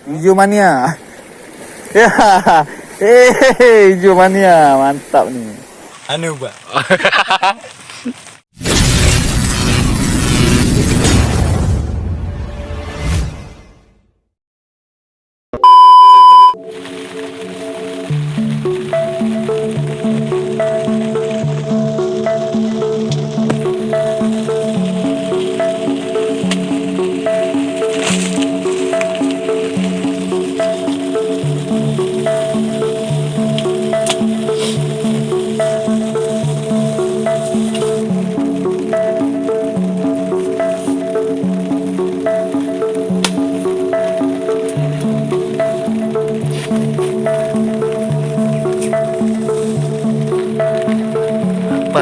Hijau mania. Ya, hijau mania, mantap nih. Anu, Mbak.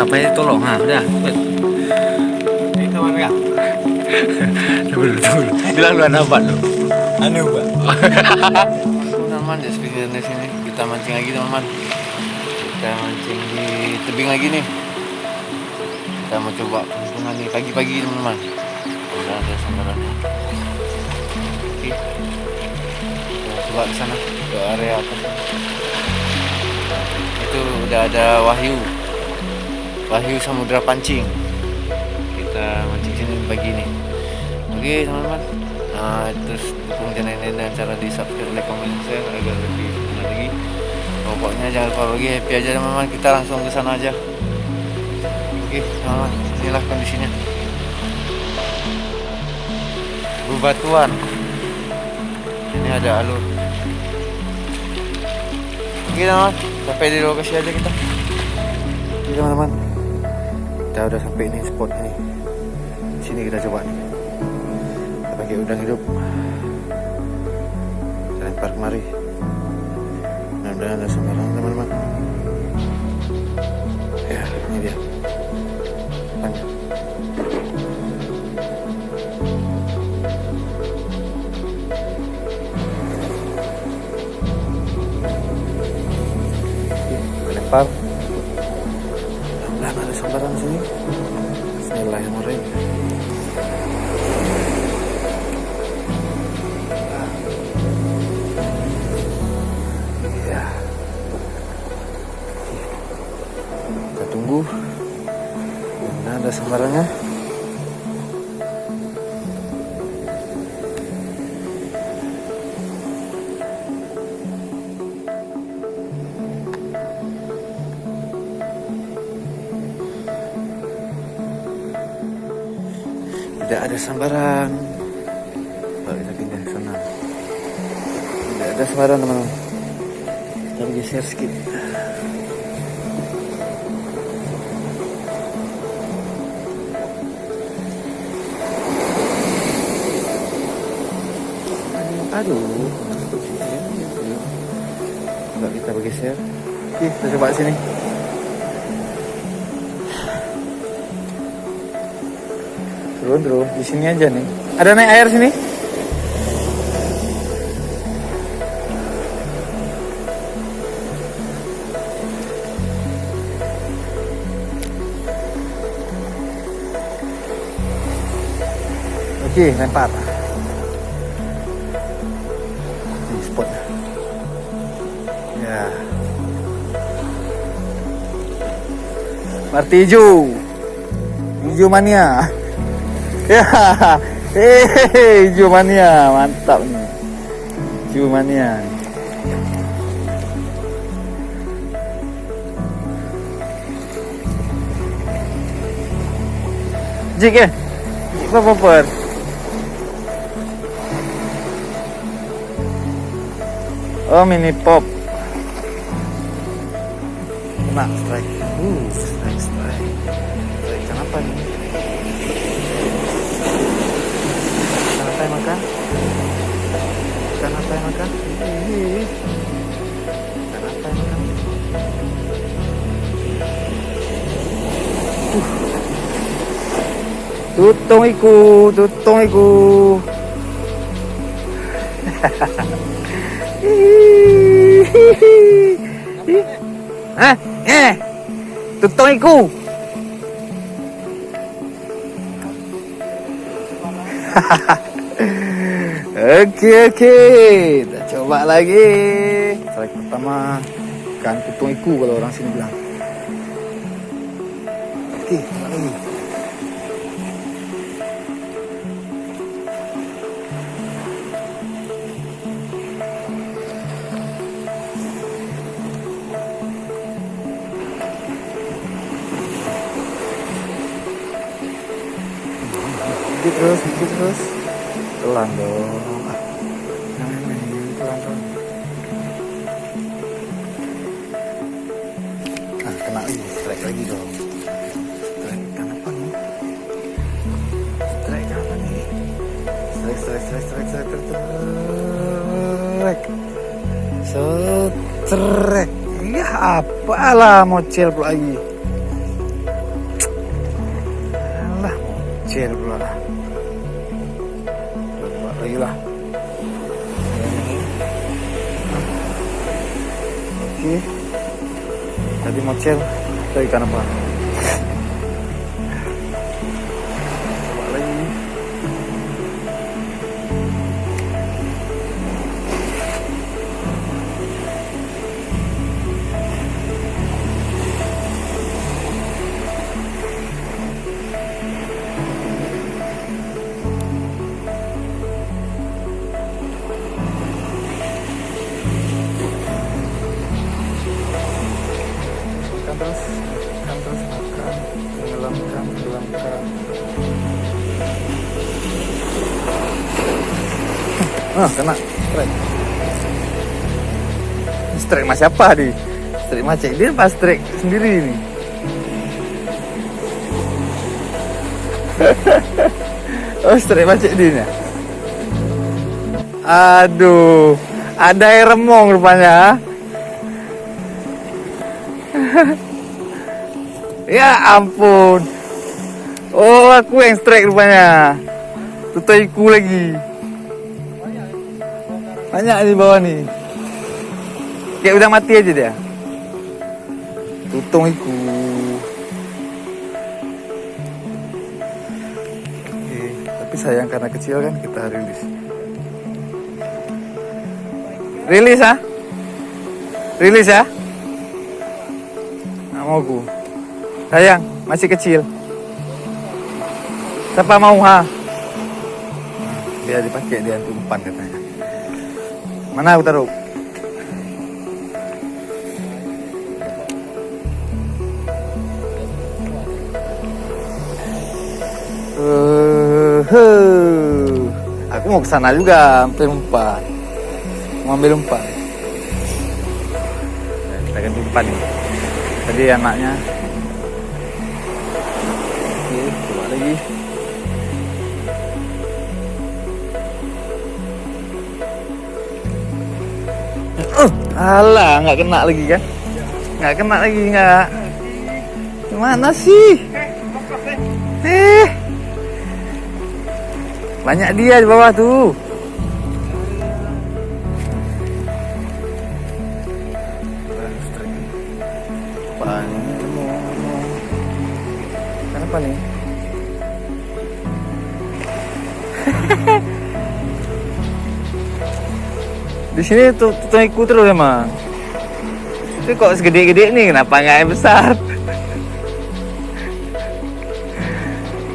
Apa ya tolong udah. Itu mana ya? Dulu. Bilang lu nampak lu. Anu, Mbak. Teman-teman, di sini kita mancing lagi teman-teman. Kita mancing di tebing lagi nih. Kita mau coba penampungan nih pagi-pagi teman-teman. Udah ada sambarannya. Oke. Kita coba ke sana ke area atas. Itu udah ada Wahyu Samudra Pancing. Kita mancing sini pagi nih. Oke teman-teman. Nah, terus dukung channel ini dengan cara di subscribe, like, comment, share agar lebih benar lagi. Pokoknya jangan lupa lagi happy aja teman-teman. Kita langsung ke sana aja. Oke teman-teman, inilah kondisinya. Bebatuan. Ini ada alur. Oke teman-teman, sampai di lokasi aja kita. Oke teman-teman, kita udah sampai ini spot ini. Sini kita coba nih. Kita pakai udang hidup. Kita lempar kemari. Mudah-mudahan ada sembarang teman-teman. Ya, ini dia. Depannya. Kita lempar. Mudah-mudahan ada sembarang sini. Bismillahirrahmanirrahim. Kita tunggu. Nah, ada sembarangnya. Tidak ada sambaran. Kalau kita pindah ke sana. Tidak ada sambaran teman-teman. Kita bergeser sedikit. Aduh, coba kita bergeser. Oke, kita coba sini. Terus di sini aja nih. Ada naik air sini? Oke, lempar. Ini spotnya. Ya. Marti hijau. Hijau mania. Ya, hijau mania, mantap nih. Hijau mania. Jik ya? Apa? Oh, mini pop. Kena strike. Strike. Strike kenapa nih? Kenapa yang makan? Kenapa yang makan? Tutong iku. Hah? Tutong iku. Oke, kita coba lagi. Strike pertama ikan kutung iku kalau orang sini bilang. Oke, coba lagi. Dikit terus. Pelan dong. Pelan. Nah, kena lagi, strike lagi dong. Strike ikan apa nih? Strike apa nih? Strike. Ya apalah mocel pula lagi. Alah mocel pula. Coba lagi lah. Oke. Tadi mocel, itu ikan apa? Coba lagi. Makan terus, tenggelamkan. Kena strike. Strike mas siapa nih? Strike macet dia pas strike sendiri ini. Oh, strike macet dia. Aduh, ada air remong rupanya. Ya ampun. Oh, aku yang strike rupanya. Tutup iku lagi. Banyak di bawah nih. Kayak udah mati aja dia. Tutung iku. Oke, tapi sayang karena kecil kan kita rilis. Rilis ah? Rilis ya? Nggak mau aku. Sayang, masih kecil. Siapa mau ha? Dia dipakai dia umpan katanya. Mana aku taruh? Aku mau ke sana juga, ambil umpan. Mau ambil umpan. Kita ganti umpan nih. Tadi anaknya. Oke, coba lagi. Alah, nggak kena lagi kan? Nggak kena lagi, nggak. Gimana sih? Banyak dia di bawah tuh. Kenapa nih? Di sini tuh ikut terus emang. Itu kok segede-gede nih, kenapa nggak yang besar?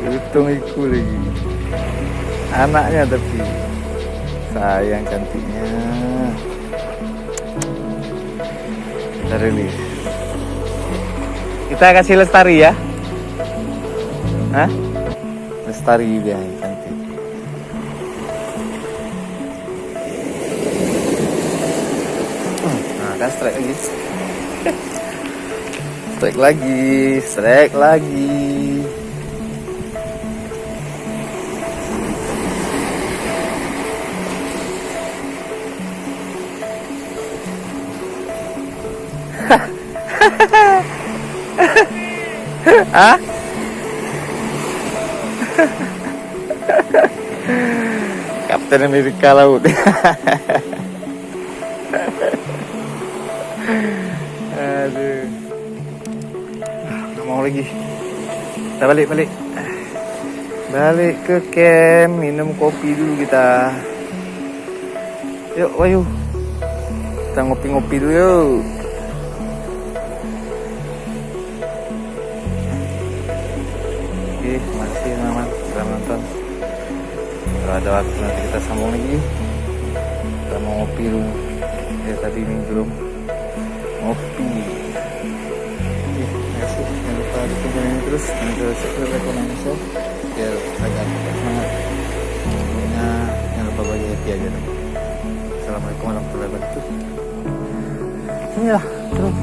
Hitung ikut lagi. Anaknya tapi sayang cantiknya. Kita rilis. Kita kasih lestari ya. Hah? Lestari dia cantik. Nah, strike lagi. Strike lagi. Hah? Kapten Amerika laut. Aduh. Nggak mau lagi. Kita balik. Balik ke camp, minum kopi dulu kita. Yuk, ayo. Kita ngopi-ngopi dulu yuk. Oke, makasih teman-teman sudah menonton. Kalau ada waktu nanti kita sambung lagi. Kita mau ngopi dulu. Ya tadi ini belum ngopi. Oke, makasih. Jangan lupa ditonton ini terus. Dan terus subscribe ekonomi saya biar agak semangat. Pokoknya jangan lupa bagi happy aja. Assalamualaikum warahmatullahi wabarakatuh. Inilah terus.